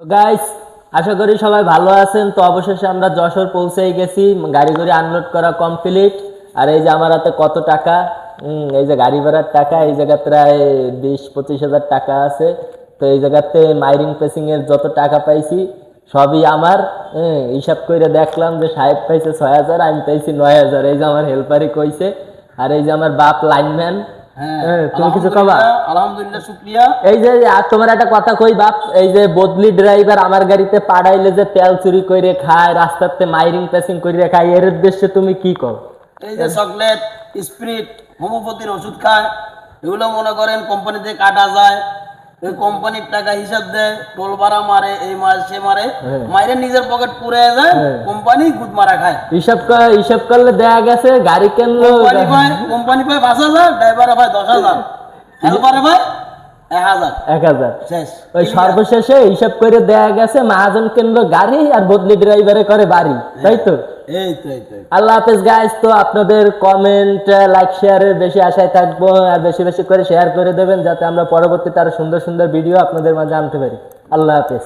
তো গাইস, আশা করি সবাই ভালো আছেন। তো অবশেষে আমরা যশোর পৌঁছেই গেছি, গাড়ি করে আনলোড করা কমপ্লিট। আর এই যে আমার হাতে কত টাকা, এই যে গাড়ি ভাড়ার টাকা, এই জায়গা প্রায় 20-25 হাজার টাকা আছে। তো এই জায়গাতে মাইরিং পেসিং এর যত টাকা পাইছি সবই আমার। হিসাব করে দেখলাম যে সাহেব পাইছে 6,000, আমি পাইছি 9,000। এই যে আমার হেল্পারই কইছে। আর এই যে আমার বাপ লাইনম্যান। তুমি কিছু কবা? আলহামদুলিল্লাহ, শুকরিয়া। এই যে আর তোমার একটা কথা কই বাপ, এই যে বদলি ড্রাইভার আমার গাড়িতে পাঠাইলে যে তেল চুরি করে খায়, রাস্তাতে মাইরিং পেসিং করে খায়, এর উদ্দেশ্যে তুমি কি কর? এই যে চকলেট, স্প্রিট, হোমিওপ্যাথির ওষুধ খায়, এগুলো মনে করেন কোম্পানিতে কাটা যায়। ওই কোম্পানির টাকা হিসাব দেয়, টোল ভাড়া মারে, এই মারে সে মারে, মাইরে নিজের পকেট পুরে যায়, কোম্পানি গুদ মারা খায়। হিসাব করলে দেখা গেছে গাড়ি কিনলো, কোম্পানি পায় 5,000, ড্রাইভারে পায় 10,000, হেল্পারে পায় 1,000। 1,000। শেষ। ওই সর্বশেষে হিসাব করে দেখা গেছে মহাজন কিনলো গাড়ি আর বদলি ড্রাইভারে করে বাড়ি, তাই তো? এই তো এই তো। আল্লাহ হাফেজ গাইস। তো আপনাদের কমেন্ট, লাইক, শেয়ারের বেশি আশায় থাকবো, আর বেশি বেশি করে শেয়ার করে দেবেন যাতে আমরা পরবর্তীতে আরো সুন্দর সুন্দর ভিডিও আপনাদের মাঝে আনতে পারি। আল্লাহ হাফেজ।